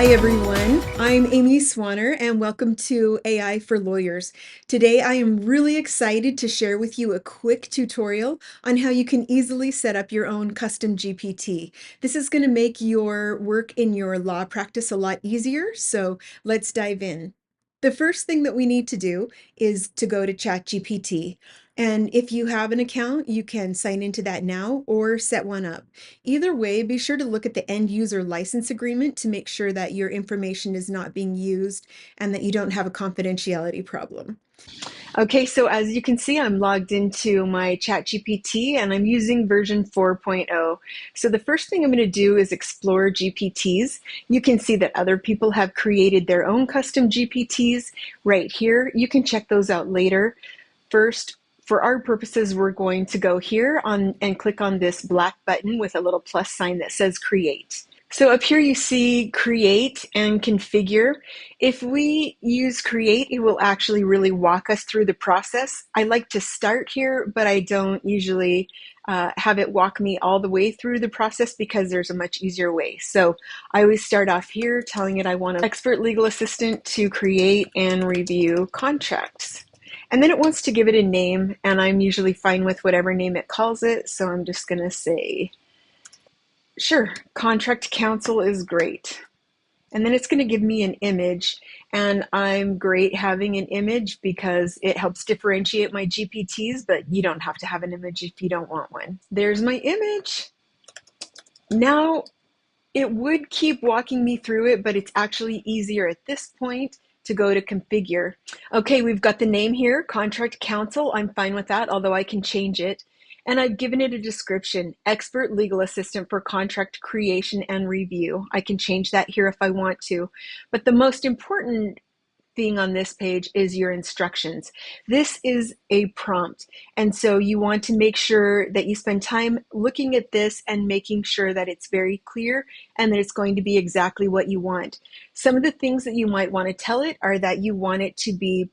Hi everyone, I'm AmySwaner and welcome to AI for Lawyers. Today I am really excited to share with you a quick tutorial on how you can easily set up your own custom GPT. This is going to make your work in your law practice a lot easier, so let's dive in. The first thing that we need to do is to go to ChatGPT. And if you have an account, you can sign into that now or set one up. Either way, be sure to look at the end user license agreement to make sure that your information is not being used and that you don't have a confidentiality problem. Okay, so as you can see, I'm logged into my ChatGPT and I'm using version 4.0. So the first thing I'm going to do is explore GPTs. You can see that other people have created their own custom GPTs right here. You can check those out later. First, for our purposes, we're going to go here on and click on this black button with a little plus sign that says create. So up here you see create and configure. If we use create, it will actually really walk us through the process. I like to start here, but I don't usually have it walk me all the way through the process because there's a much easier way. So I always start off here telling it I want an expert legal assistant to create and review contracts. And then it wants to give it a name, and I'm usually fine with whatever name it calls it. So I'm just going to say, sure, contract counsel is great. And then it's going to give me an image, and I'm great having an image because it helps differentiate my GPTs, but you don't have to have an image if you don't want one. There's my image. Now, it would keep walking me through it, but it's actually easier at this point to go to configure. Okay, we've got the name here, contract counsel. I'm fine with that, although I can change it. And I've given it a description, expert legal assistant for contract creation and review. I can change that here if I want to. But the most important thing on this page is your instructions. This is a prompt, and so you want to make sure that you spend time looking at this and making sure that it's very clear and that it's going to be exactly what you want. Some of the things that you might want to tell it are that you want it to be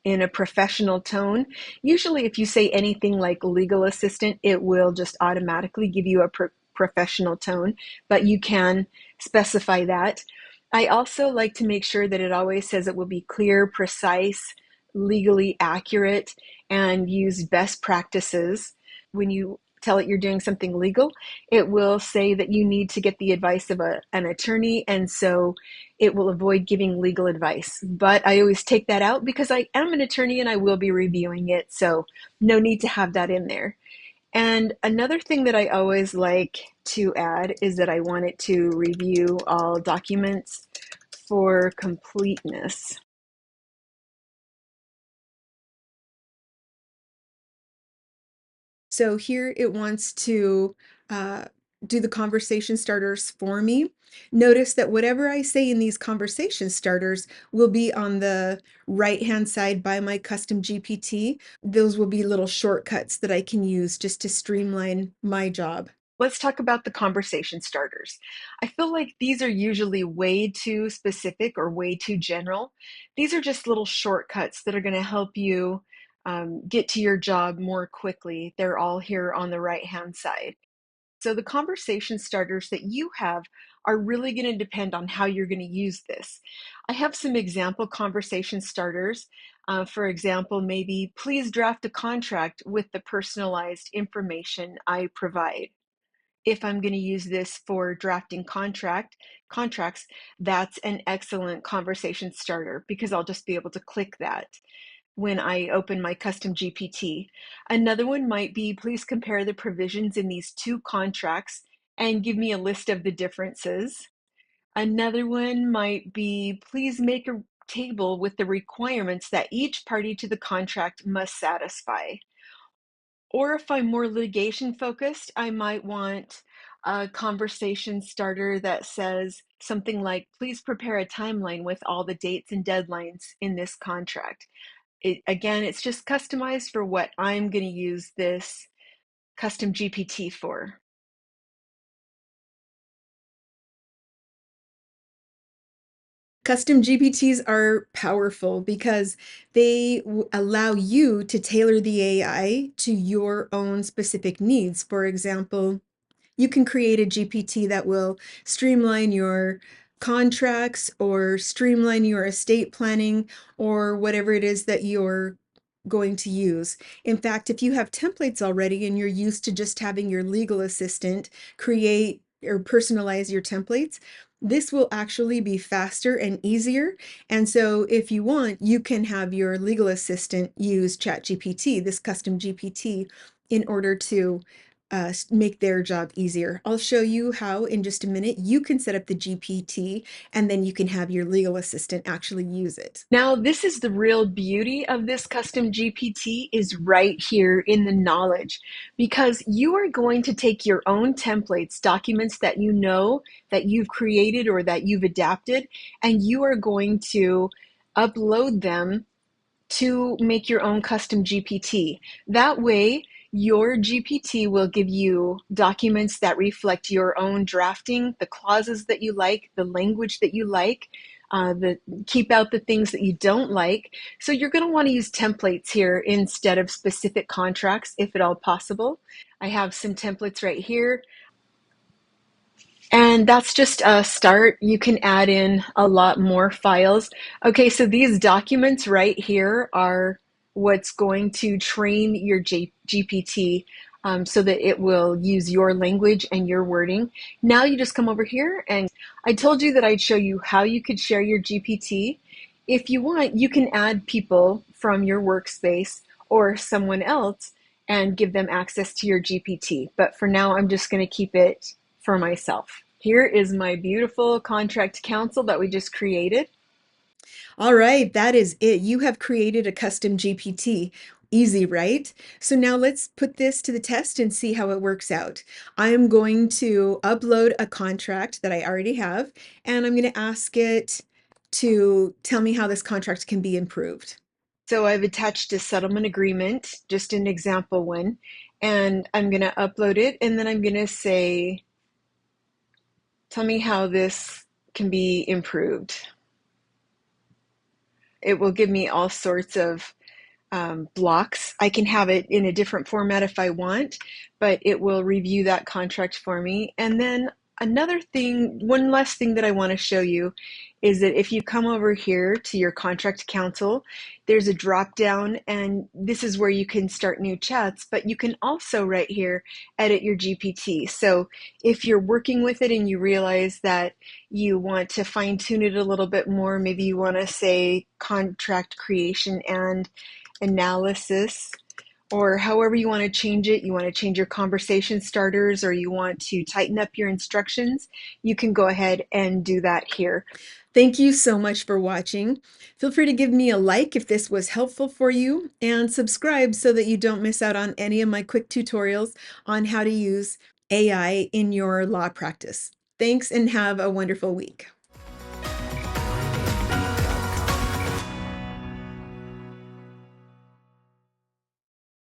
in a professional tone. Usually if you say anything like legal assistant, it will just automatically give you a professional tone, but you can specify that. I also like to make sure that it always says it will be clear, precise, legally accurate, and use best practices. When you tell it you're doing something legal, it will say that you need to get the advice of an attorney, and so it will avoid giving legal advice. But I always take that out because I am an attorney and I will be reviewing it, so no need to have that in there. And another thing that I always like to add is that I want it to review all documents for completeness. So here it wants to uh, do the conversation starters for me. Notice that whatever I say in these conversation starters will be on the right-hand side by my custom GPT. Those will be little shortcuts that I can use just to streamline my job. Let's talk about the conversation starters. I feel like these are usually way too specific or way too general. These are just little shortcuts that are going to help you get to your job more quickly. They're all here on the right-hand side. So the conversation starters that you have are really going to depend on how you're going to use this. I have some example conversation starters. For example, maybe please draft a contract with the personalized information I provide. If I'm going to use this for drafting contracts, that's an excellent conversation starter because I'll just be able to click that when I open my custom GPT. Another one might be, please compare the provisions in these two contracts and give me a list of the differences. Another one might be, please make a table with the requirements that each party to the contract must satisfy. Or if I'm more litigation focused, I might want a conversation starter that says something like, please prepare a timeline with all the dates and deadlines in this contract. Again, it's just customized for what I'm going to use this custom GPT for. Custom GPTs are powerful because they allow you to tailor the AI to your own specific needs. For example, you can create a GPT that will streamline your contracts or streamline your estate planning or whatever it is that you're going to use. In fact, if you have templates already and you're used to just having your legal assistant create or personalize your templates, this will actually be faster and easier. And so if you want, you can have your legal assistant use ChatGPT, this custom GPT, in order to make their job easier. I'll show you how in just a minute you can set up the GPT and then you can have your legal assistant actually use it. Now, this is the real beauty of this custom GPT is right here in the knowledge, because you are going to take your own templates, documents that you know that you've created or that you've adapted, and you are going to upload them to make your own custom GPT. That way, your GPT will give you documents that reflect your own drafting, the clauses that you like, the language that you like, keep out the things that you don't like. So you're going to want to use templates here instead of specific contracts, if at all possible. I have some templates right here. And that's just a start. You can add in a lot more files. Okay, so these documents right here are what's going to train your GPT so that it will use your language and your wording. Now you just come over here, and I told you that I'd show you how you could share your GPT. If you want, you can add people from your workspace or someone else and give them access to your GPT. But for now, I'm just going to keep it for myself. Here is my beautiful contract counsel that we just created. All right, that is it. You have created a custom GPT. Easy, right? So now let's put this to the test and see how it works out. I am going to upload a contract that I already have, and I'm going to ask it to tell me how this contract can be improved. So I've attached a settlement agreement, just an example one, and I'm going to upload it, and then I'm going to say, tell me how this can be improved. It will give me all sorts of blocks. I can have it in a different format if I want, but it will review that contract for me. And then another thing, one last thing that I want to show you is that if you come over here to your contract counsel, there's a drop down, and this is where you can start new chats, but you can also right here edit your GPT. So if you're working with it and you realize that you want to fine tune it a little bit more, maybe you want to say contract creation and analysis, or however you want to change it. You want to change your conversation starters, or you want to tighten up your instructions, you can go ahead and do that here. Thank you so much for watching. Feel free to give me a like if this was helpful for you, and subscribe so that you don't miss out on any of my quick tutorials on how to use AI in your law practice. Thanks and have a wonderful week.